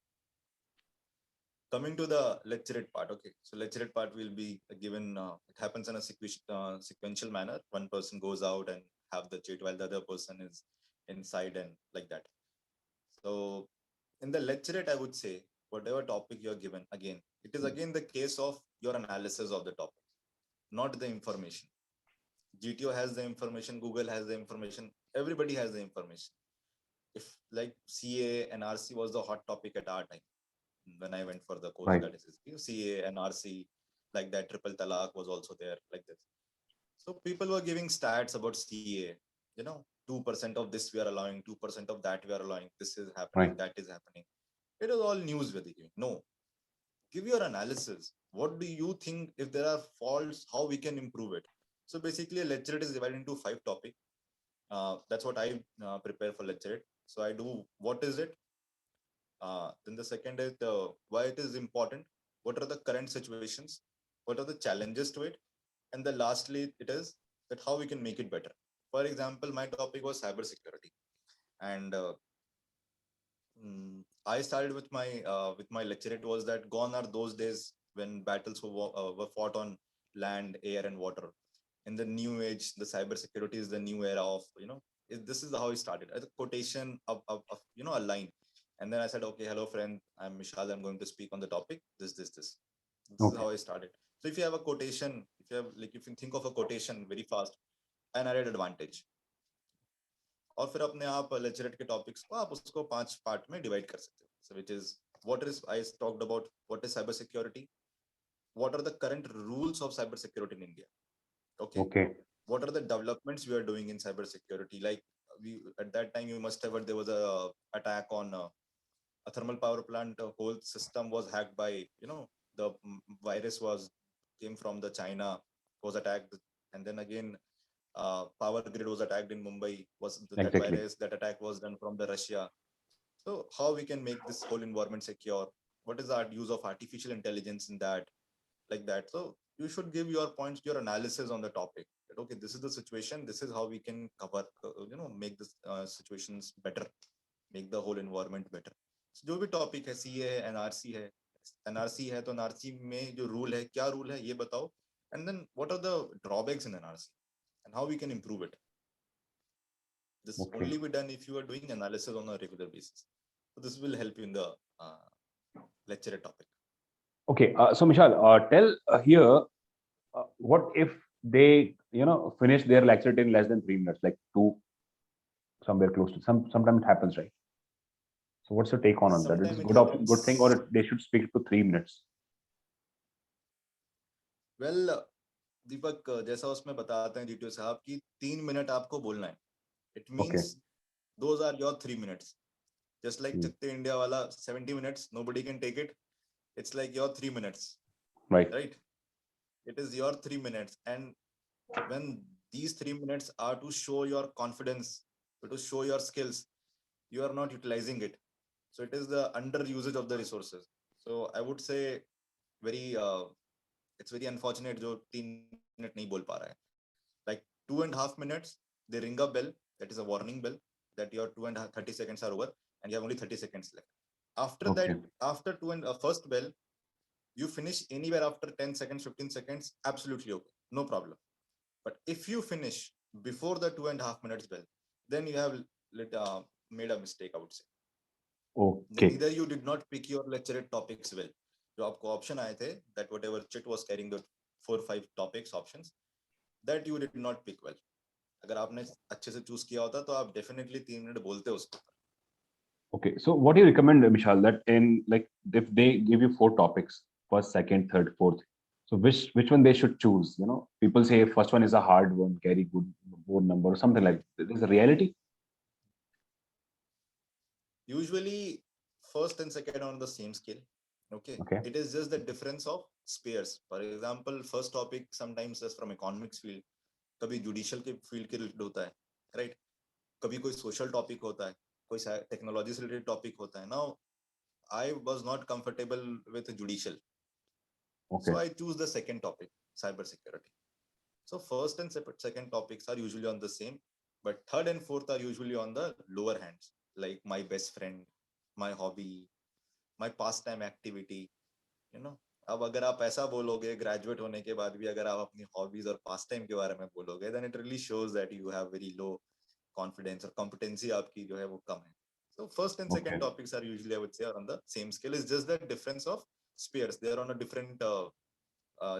Coming to the lecturette part. Okay, so lecturette part will be given, it happens in a sequential manner. One person goes out and have the chat while the other person is inside, and like that. So in the lecturette, I would say whatever topic you're given, again, it is again the case of your analysis of the topic, not the information. GTO has the information, Google has the information, everybody has the information. If like CA and RC was the hot topic at our time, when I went for the course, that is CA and RC, like that, triple talaq was also there, like this. So people were giving stats about CA, 2% of this we are allowing, 2% of that we are allowing, this is happening, that is happening. It is all news where they give. No, give your analysis. What do you think? If there are faults, how we can improve it? So basically, a lecturette is divided into 5 topics. That's what I prepare for lecturette. So I do, what is it? Then the second is why it is important. What are the current situations? What are the challenges to it? And the lastly, it is that how we can make it better. For example, my topic was cybersecurity, and I started with my lecturette was that gone are those days when battles were fought on land, air, and water. in the new age, the cybersecurity is the new era of, this is how it started as a quotation of a line. And then I said, okay, hello friend, I'm Mishal, I'm going to speak on the topic this is how I started. So if you have a quotation, if you think of a quotation very fast, an added advantage. और फिर अपने आप lecturette के topics को आप उसको 5 part में divide कर सकते हो. So which is what is I talked about what is cyber security, what are the current rules of cyber security in India. Okay. What are the developments we are doing in cyber security? Like at that time you must have heard there was a attack on a thermal power plant. A whole system was hacked by, the virus came from the China, was attacked, and then again power grid was attacked in Mumbai. That virus, that attack was done from the Russia. So how we can make this whole environment secure? What is the use of artificial intelligence in that, like that? So you should give your points, your analysis on the topic. Okay, this is the situation. This is how we can cover, make this situations better, make the whole environment better. So जो भी topic है, CA है, NRC है, NRC है तो NRC में जो rule है, क्या rule है, ये बताओ. And then what are the drawbacks in NRC and how we can improve it. This only be done if you are doing analysis on a regular basis. So this will help you in the lecture topic. Okay, so Mishal, tell here what if they finish their lecture in less than 3 minutes, like 2, somewhere close to sometimes it happens, right? So what's your take on that? It's good thing, or they should speak to 3 minutes? Well, दीपक जैसा उसमें बताते हैं GTO साहब कि 3 minute आपको बोलना है. It means those are your 3 minutes. Just like Chakte India wala 70 minutes, nobody can take it. It's like your 3 minutes. Right. It is your 3 minutes. And when these 3 minutes are to show your confidence, to show your skills, you are not utilizing it. So it is the under usage of the resources. So I would say it's very unfortunate जो 3 minute नहीं बोल पा रहा है. Like 2.5 minutes, they ring a bell. That is a warning bell that your 30 seconds are over and you have only 30 seconds left. After that, after first bell, you finish anywhere after 10 seconds, 15 seconds, absolutely okay, no problem. But if you finish before the 2.5 minutes bell, then you have made a mistake, I would say. Then either you did not pick your lecture topics well. जो आपको option आए थे, that whatever chit was carrying the 4-5 topics options, that you did not pick well. अगर आपने अच्छे से choose किया होता तो आप definitely 3 मिनट बोलते उसको. Okay, so what do you recommend, Mishal, that in like if they give you 4 topics, first, second, third, fourth, so which one they should choose? People say first one is a hard one, carry good board number or something like that. Is a reality? Usually first and second are on the same scale. Okay. It is just the difference of spheres. For example, first topic sometimes is from economics field, कभी judicial के field के related होता है, right? कभी कोई social topic होता है, कोई technology से related topic होता है. Now, I was not comfortable with judicial. So I choose the second topic, cyber security. So first and second topics are usually on the same, but third and fourth are usually on the lower hands, like my best friend, my hobby, my pastime activity. अब अगर आप ऐसा बोलोगे graduate होने के बाद भी अगर आप अपनी हॉबीज और पास्ट टाइम के बारे में बोलोगे, then it really shows that you have very low confidence और competency आपकी जो है वो कम है. So first and second topics are usually, I would say, are on the same scale. It's just the difference of spheres. They are on a different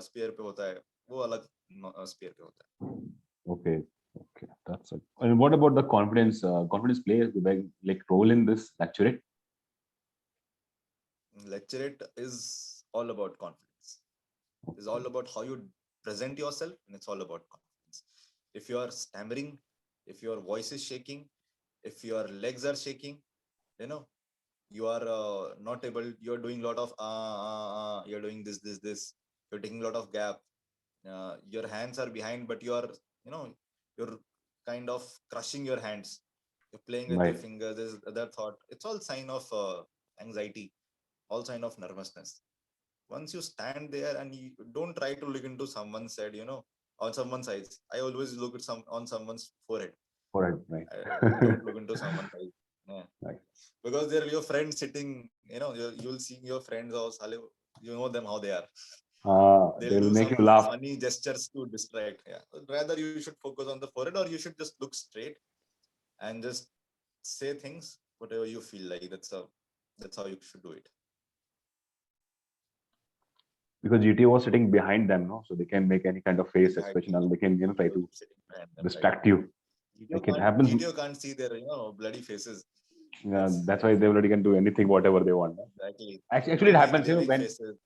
sphere पे होता है, वो अलग sphere पे होता है. Okay, that's it. And what about the confidence? Confidence plays like role in this lecturette? Lecturette is all about confidence. It's all about how you present yourself, and it's all about confidence. If you are stammering, if your voice is shaking, if your legs are shaking, you are not able. You're doing a lot of you're doing this. You're taking a lot of gap. Your hands are behind, but you're kind of crushing your hands. You're playing with your fingers. There's other thought. It's all sign of anxiety. All sign of nervousness. Once you stand there and you don't try to look into someone's side, on someone's eyes. I always look at on someone's forehead. Forehead, right. I don't look into someone's eyes. Yeah. Right. Because they're your friends sitting, you'll see your friends also, you know them how they are. They'll do make some you laugh. funny gestures to distract. Yeah. Rather, you should focus on the forehead, or you should just look straight and just say things whatever you feel like. That's how you should do it. Because GTO was sitting behind them, no, so they can make any kind of face Behind expression, me, and they can try GTO to sitting behind them, right? distract you. Like it happens. GTO can't see their bloody faces. That's why they already can do anything, whatever they want. Exactly. Actually, it happens. They make When faces.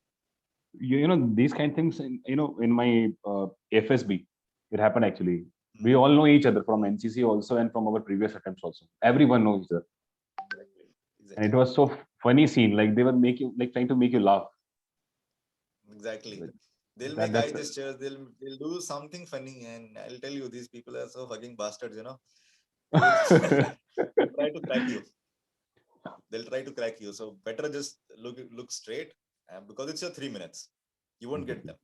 these kind of things. In my FSB, it happened actually. We all know each other from NCC also, and from our previous attempts also. Everyone knows each other. Exactly. And it was so funny scene. Like they were making, like trying to make you laugh. Exactly. Like, They'll that make eye that's gestures. They'll do something funny, and I'll tell you, these people are so fucking bastards. They'll try to crack you. They'll try to crack you. So better just look straight, because it's your 3 minutes. You won't get them.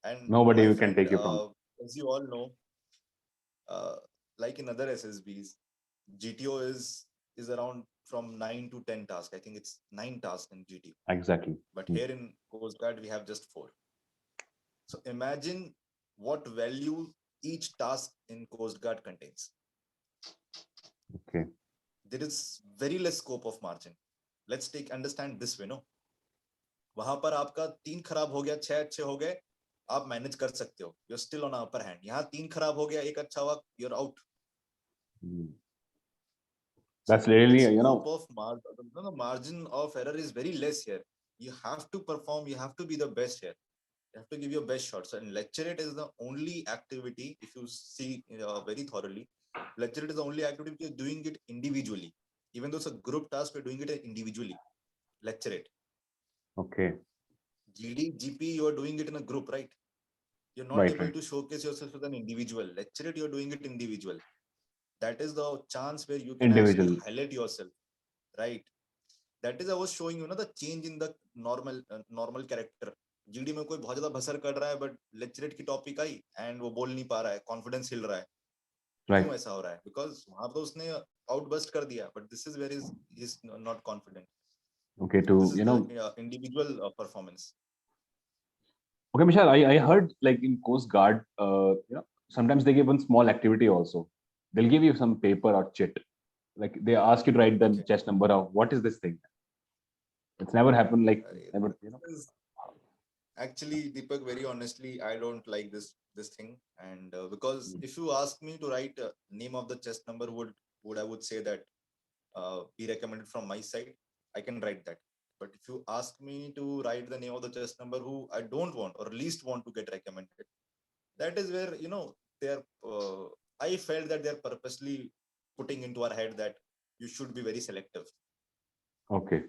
And nobody my can friend, take you from. as you all know, like in other SSBs, GTO is around from 9 to 10 tasks. I think it's 9 tasks in GTO. Exactly. But here in Coast Guard, we have just 4. So imagine what value each task in Coast Guard contains. Okay. There is very less scope of margin. Let's understand this way, no? वहां पर आपका 3 खराब हो गया, 6 अच्छे हो गए, आप मैनेज कर सकते हो. You're still on upper hand. यहाँ 3 खराब हो गया, 1 अच्छा हुआ, you're out. That's really, scope of the margin of error is very less here. You have to perform. You have to be the best here. You have to give your best shot. So, and lecturette is the only activity, if you see very thoroughly, lecturette is the only activity you're doing it individually. Even though it's a group task, we're doing it individually. Lecturette. Okay. GD, GP, you are doing it in a group, right? You're not able to showcase yourself as an individual. Lecturette, you're doing it individual. That is the chance where you can actually highlight yourself, right? That is, I was showing you, the change in the normal character. GD में कोई बहुत ज़्यादा भसर कर रहा है, but lecturette की topic I and वो बोल नहीं पा रहा है, confidence हिल रहा है. क्यों ऐसा हो रहा है? Because वहाँ पे उसने outburst कर दिया, but this is where he's not confident. Okay, this is the individual performance. Okay, Mishal, I heard like in Coast Guard, sometimes they give one small activity also. They'll give you some paper or chit. Like they ask you to write the chest number of what is this thing? It's never happened. Like never, Actually, Deepak, very honestly, I don't like this thing, and because if you ask me to write name of the chest number, would I would say that be recommended from my side, I can write that. But if you ask me to write the name of the chest number who I don't want or least want to get recommended, that is where they're. I felt that they're purposely putting into our head that you should be very selective. Okay.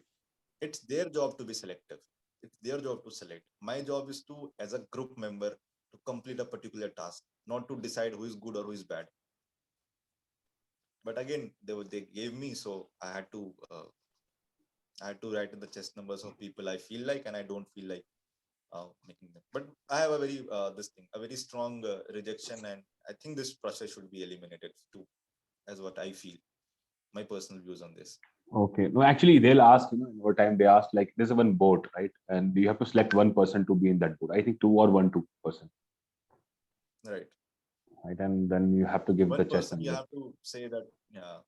It's their job to be selective. It's their job to select. My job is to, as a group member, to complete a particular task, not to decide who is good or who is bad. But again, they gave me, so I had to write in the chest numbers of people I feel like and I don't feel like making them. But I have a very strong rejection, and I think this process should be eliminated too, as what I feel. My personal views on this. Okay. No, actually, they'll ask, over time, they ask like there's one boat, right? And you have to select one person to be in that boat. I think 2 or 2 person. Right. Right. And then you have to give the chest number. You have to say that, yeah.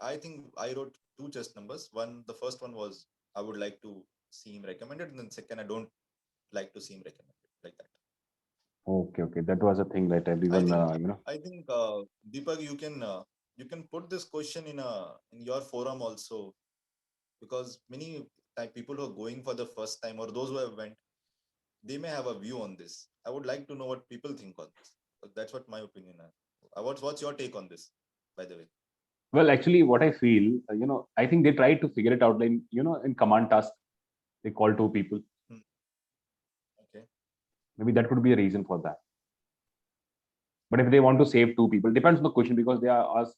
I think I wrote 2 chest numbers. The first one was I would like to see him recommended, and then second, I don't like to see him recommended, like that. Okay. That was a thing that everyone, I think Deepak, you can put this question in your forum also, because many people who are going for the first time or those who have went, they may have a view on this. I would like to know what people think on this. That's what my opinion is. What's your take on this, by the way? Well, actually, what I feel, I think they try to figure it out. Like, in command task, they call 2 people. Okay. Maybe that could be a reason for that. But if they want to save 2 people, depends on the question, because they are asked,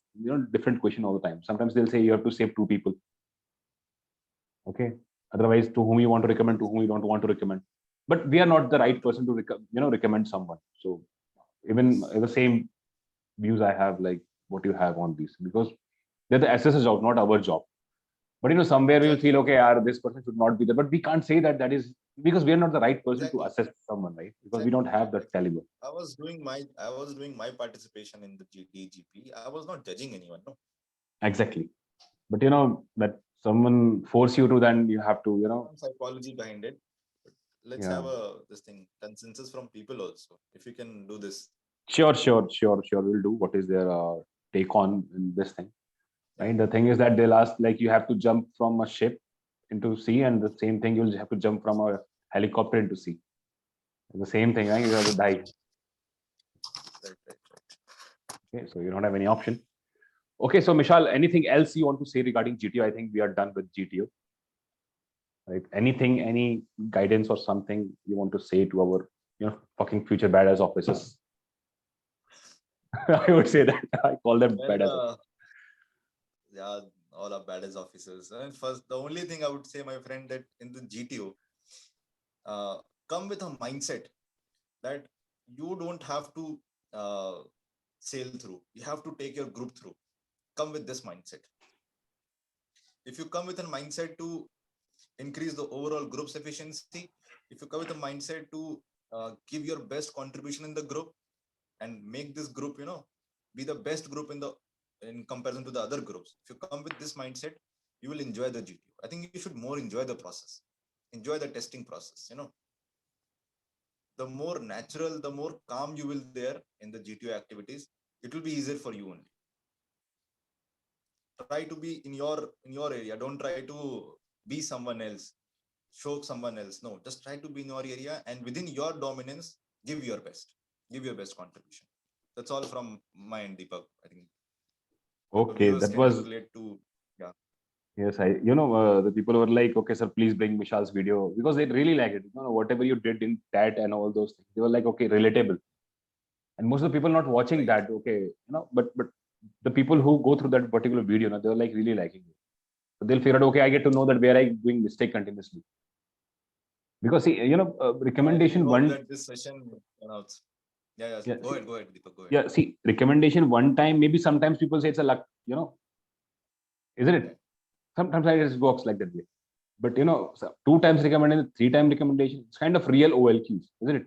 different question all the time. Sometimes they'll say you have to save 2 people. Okay. Otherwise, to whom you want to recommend, to whom you don't want to recommend. But we are not the right person to recommend someone. So even the same views I have, like what you have on these, because they're the SS's job, not our job. But somewhere we will Exactly. feel, okay, this person should not be there. But we can't say that is because we are not the right person to Exactly. assess someone, right? Because we don't have that caliber. I was doing my participation in the GP. I was not judging anyone. No. Exactly. But that someone force you to, then you have to, Some psychology behind it. But let's have this thing consensus from people also. If you can do this. Sure. We'll do what is their take on in this thing. Right. The thing is that they'll ask, like, you have to jump from a ship into sea, and the same thing you'll have to jump from a helicopter into sea. The same thing, right? You have to die. Right. Okay, so you don't have any option. Okay, so Mishal, anything else you want to say regarding GTO? I think we are done with GTO. Right? Anything, any guidance or something you want to say to our, fucking future badass officers? I would say that I call them badass. Yeah, all are badass officers. And first, the only thing I would say, my friend, that in the GTO, come with a mindset that you don't have to sail through. You have to take your group through. Come with this mindset. If you come with a mindset to increase the overall group's efficiency, if you come with a mindset to give your best contribution in the group and make this group, be the best group in comparison to the other groups. If you come with this mindset, you will enjoy the GTO. I think you should more enjoy the process, enjoy the testing process. The more natural, the more calm you will there in the GTO activities, it will be easier for you only. Try to be in your area. Don't try to be someone else, show someone else. No, just try to be in your area, and within your dominance, give your best contribution. That's all from my end, Deepak. I think. Okay, that was relate to. Yeah. Yes, the people were like, okay, sir, please bring Mishal's video, because they really like it. Whatever you did in that and all those things, they were like, okay, relatable. And most of the people not watching that, okay, but the people who go through that particular video, they were like really liking it. So they'll figure out, okay, I get to know that where I'm doing mistake continuously. Because see, recommendation one. That this session. Yeah. Go ahead, Deepak. Go ahead. Yeah, see, recommendation one time, maybe sometimes people say it's a luck, isn't it? Sometimes it works like that way. But 2 times recommendation, 3 time recommendation, it's kind of real OLQs, isn't it?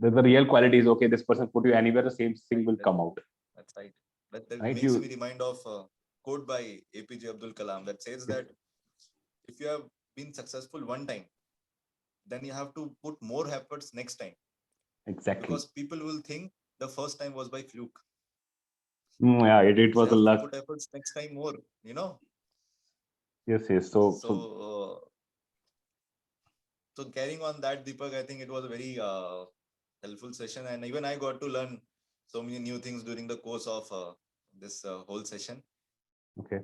The real quality is, okay, this person put you anywhere, the same thing will come out. That's right. That makes me remind of a quote by APJ Abdul Kalam that says that if you have been successful one time, then you have to put more efforts next time. Exactly. Because people will think the first time was by fluke. Yeah, it was a luck. Put efforts next time more, Yes. So carrying on that, Deepak, I think it was a very helpful session, and even I got to learn so many new things during the course of this whole session. Okay.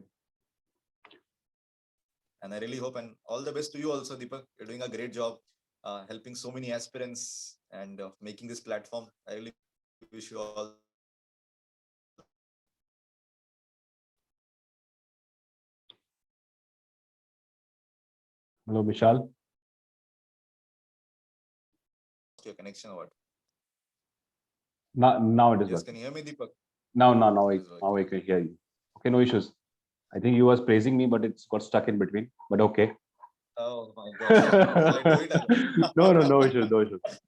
And I really hope, and all the best to you also, Deepak. You're doing a great job helping so many aspirants and making this platform. I really wish you all. Hello, Mishal. Your connection or what? Now it is Yes, working. can you hear me, Deepak? Now I can hear you. Okay, no issues. I think you was praising me, but it's got stuck in between. But okay. Oh my God. No issues.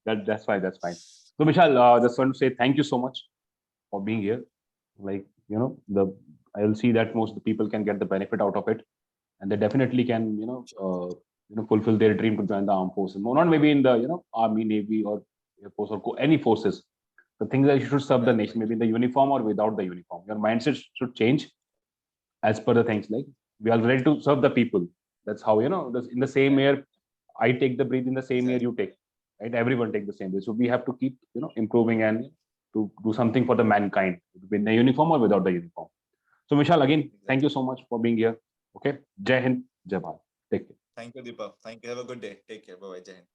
That's fine. So Mishal, just want to say thank you so much for being here. Like, I'll see that most of the people can get the benefit out of it, and they definitely can, fulfill their dream to join the armed forces. No, not maybe in the, Army, Navy, or Air Force, or any forces. The thing that you should serve the nation, maybe in the uniform or without the uniform. Your mindset should change as per the things, like we are ready to serve the people. That's how, in the same air I take the breath, in the same air you take, right? Everyone take the same way. So we have to keep, improving and to do something for the mankind, with the uniform or without the uniform. So Mishal, again, thank you so much for being here. Okay, Jai Hind, Jai Bharat. Take care. Thank you, Deepak. Thank you. Have a good day. Take care. Bye-bye. Jai Hind.